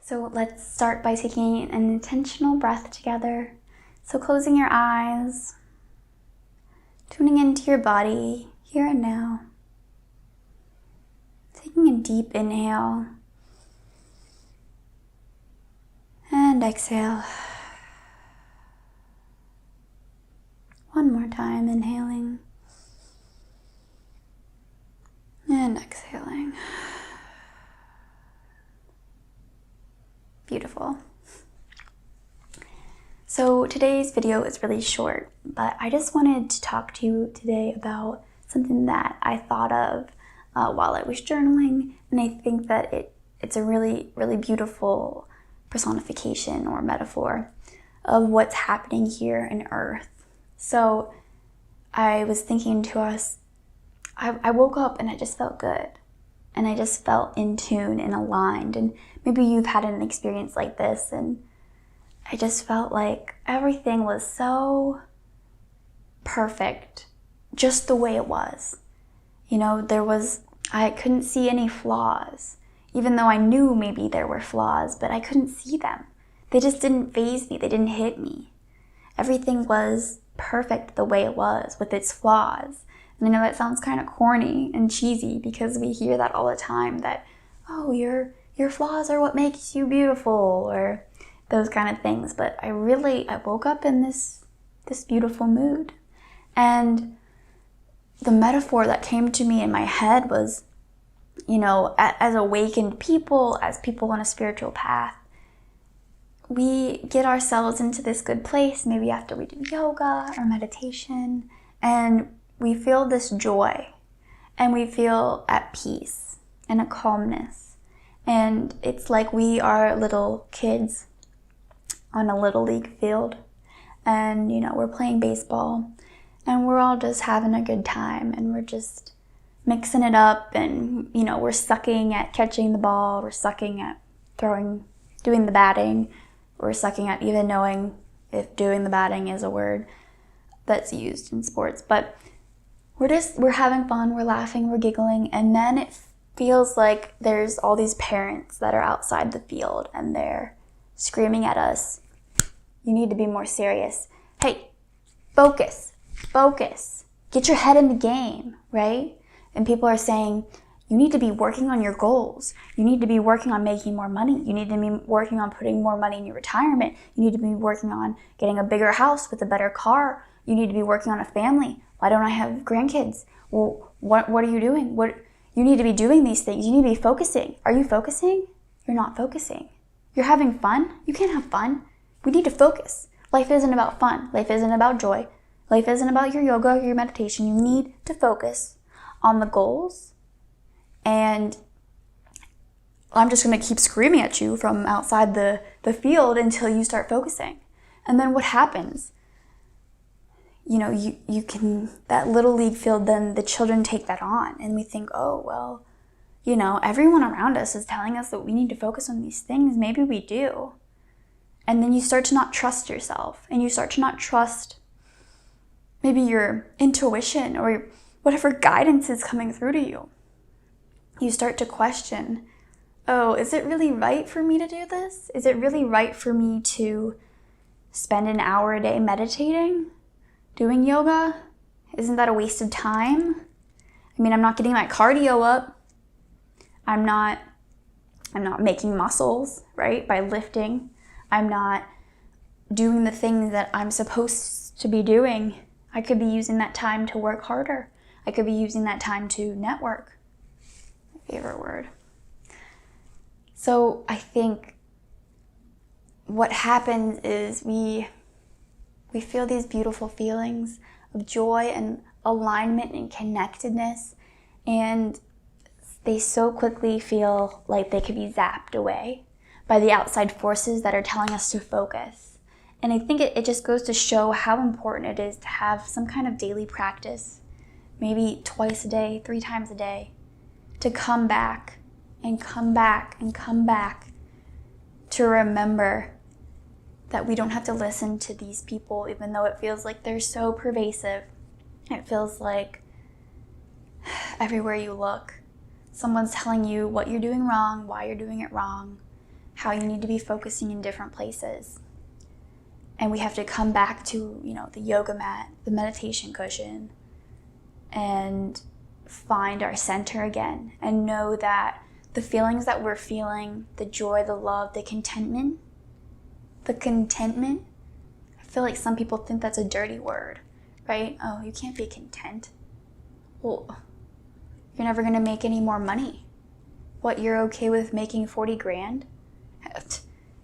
So let's start by taking an intentional breath together. So closing your eyes, tuning into your body here and now. Taking a deep inhale and exhale. One more time, inhaling and exhaling. Beautiful. So today's video is really short, but I just wanted to talk to you today about something that I thought of while I was journaling, and I think that it's a really, really beautiful personification or metaphor of what's happening here in Earth. So I was thinking to us, I woke up and I just felt good. And I just felt in tune and aligned. And maybe you've had an experience like this, and I just felt like everything was so perfect, just the way it was. You know, I couldn't see any flaws, even though I knew maybe there were flaws, but I couldn't see them. They just didn't faze me, they didn't hit me. Everything was perfect the way it was, with its flaws. And I know that sounds kind of corny and cheesy because we hear that all the time, that, oh, your flaws are what makes you beautiful, or those kind of things. But I woke up in this beautiful mood. And the metaphor that came to me in my head was, you know, as awakened people, as people on a spiritual path, we get ourselves into this good place, maybe after we do yoga or meditation, and we feel this joy, and we feel at peace and a calmness. And it's like we are little kids on a little league field, and, you know, we're playing baseball, and we're all just having a good time, and we're just mixing it up, and, you know, we're sucking at catching the ball, we're sucking at doing the batting, we're sucking at even knowing if doing the batting is a word that's used in sports. But we're having fun, we're laughing, we're giggling, and then it feels like there's all these parents that are outside the field, and they're screaming at us, you need to be more serious. Hey, focus, get your head in the game, right? And people are saying, you need to be working on your goals. You need to be working on making more money. You need to be working on putting more money in your retirement. You need to be working on getting a bigger house with a better car. You need to be working on a family. Why don't I have grandkids? Well, what are you doing? You need to be doing these things. You need to be focusing. Are you focusing? You're not focusing. You're having fun? You can't have fun. We need to focus. Life isn't about fun. Life isn't about joy. Life isn't about your yoga or your meditation. You need to focus on the goals. And I'm just going to keep screaming at you from outside the field until you start focusing. And then what happens? You know, you can, that little league field, then the children take that on, and we think, oh, well, you know, everyone around us is telling us that we need to focus on these things. Maybe we do. And then you start to not trust yourself, and you start to not trust maybe your intuition or whatever guidance is coming through to you. You start to question, oh, is it really right for me to do this? Is it really right for me to spend an hour a day meditating? Doing yoga? Isn't that a waste of time? I mean, I'm not getting my cardio up. I'm not making muscles, right, by lifting. I'm not doing the things that I'm supposed to be doing. I could be using that time to work harder. I could be using that time to network. My favorite word. So I think what happens is we feel these beautiful feelings of joy and alignment and connectedness, and they so quickly feel like they could be zapped away by the outside forces that are telling us to focus. And I think it just goes to show how important it is to have some kind of daily practice, maybe twice a day, 3 times a day, to come back and come back and come back to remember that we don't have to listen to these people, even though it feels like they're so pervasive. It feels like everywhere you look, someone's telling you what you're doing wrong, why you're doing it wrong, how you need to be focusing in different places. And we have to come back to, the yoga mat, the meditation cushion, and find our center again and know that the feelings that we're feeling, the joy, the love, the contentment, I feel like some people think that's a dirty word, right? Oh, you can't be content. Well, you're never going to make any more money. What, you're okay with making 40 grand?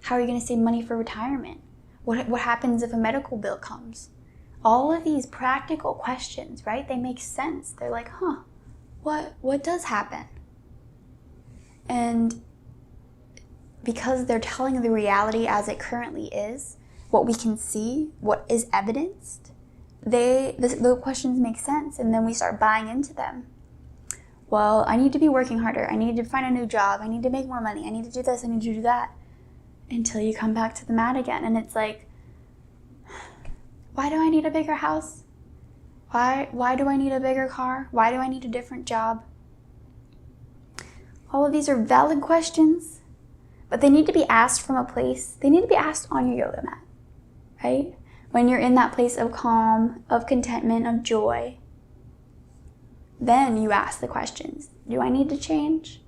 How are you going to save money for retirement? What happens if a medical bill comes? All of these practical questions, right? They make sense. They're like, what does happen? And because they're telling the reality as it currently is, what we can see, what is evidenced, the questions make sense, and then we start buying into them. Well, I need to be working harder. I need to find a new job. I need to make more money. I need to do this. I need to do that. Until you come back to the mat again. And it's like, why do I need a bigger house? Why do I need a bigger car? Why do I need a different job? All of these are valid questions, but they need to be asked from a place. They need to be asked on your yoga mat, right? When you're in that place of calm, of contentment, of joy, then you ask the questions. Do I need to change?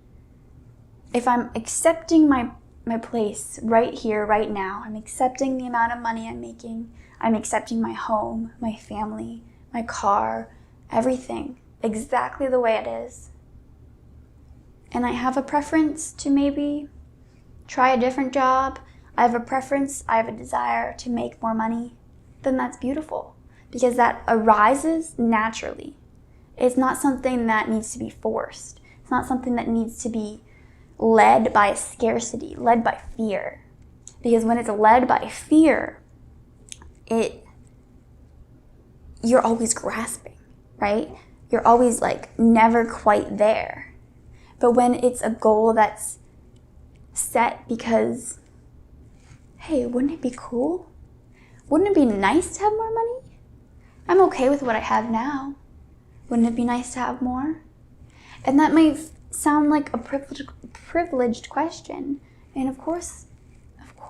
If I'm accepting my place right here, right now, I'm accepting the amount of money I'm making, I'm accepting my home, my family, my car, everything, exactly the way it is. And I have a preference to maybe try a different job. I have a desire to make more money. Then that's beautiful, because that arises naturally. It's not something that needs to be forced. It's not something that needs to be led by scarcity, led by fear. Because when it's led by fear, you're always grasping, right? You're always like never quite there. But when it's a goal that's set because, hey, wouldn't it be cool? Wouldn't it be nice to have more money? I'm okay with what I have now. Wouldn't it be nice to have more? And that might sound like a privileged question. And of course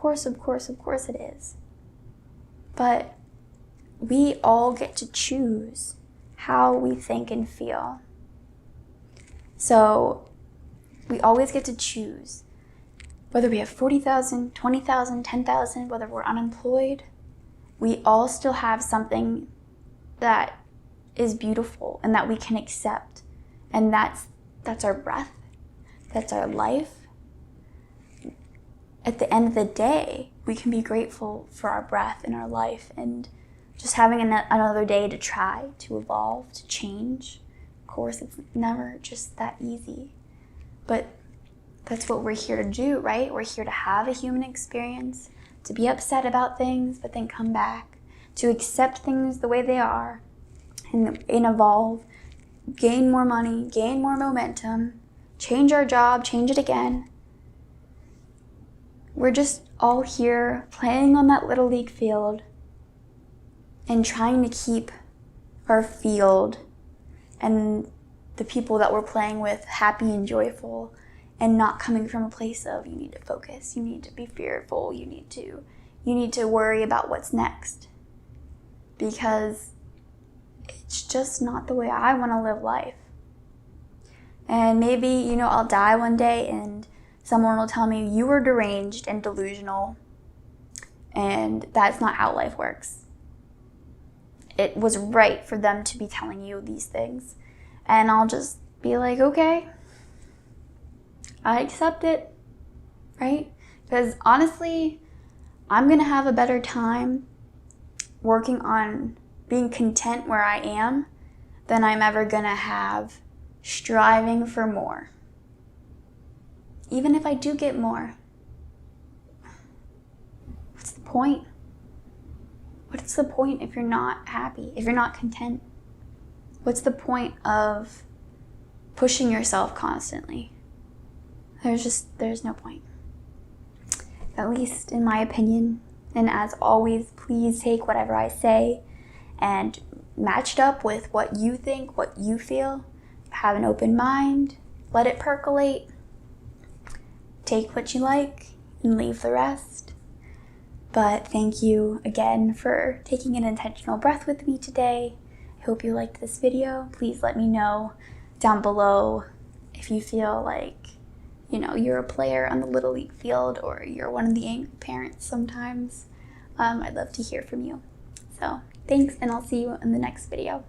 it is. But we all get to choose how we think and feel. So we always get to choose. Whether we have 40,000, 20,000, 10,000, whether we're unemployed, we all still have something that is beautiful and that we can accept. And that's our breath. That's our life. At the end of the day, we can be grateful for our breath and our life and just having another day to try, to evolve, to change. Of course, it's never just that easy. But that's what we're here to do, right? We're here to have a human experience, to be upset about things, but then come back, to accept things the way they are, and evolve, gain more money, gain more momentum, change our job, change it again. We're just all here playing on that little league field and trying to keep our field and the people that we're playing with happy and joyful, and not coming from a place of you need to focus, you need to be fearful, you need to worry about what's next. Because it's just not the way I want to live life. And maybe, I'll die one day and someone will tell me you were deranged and delusional, and that's not how life works. It was right for them to be telling you these things. And I'll just be like, okay, I accept it, right? Because honestly, I'm going to have a better time working on being content where I am than I'm ever going to have striving for more. Even if I do get more, what's the point? What's the point if you're not happy, if you're not content? What's the point of pushing yourself constantly? There's no point. At least in my opinion. And as always, please take whatever I say and match it up with what you think, what you feel. Have an open mind. Let it percolate. Take what you like, and leave the rest. But thank you again for taking an intentional breath with me today. I hope you liked this video. Please let me know down below if you feel like, you're a player on the Little League field or you're one of the angry parents sometimes. I'd love to hear from you. So thanks, and I'll see you in the next video.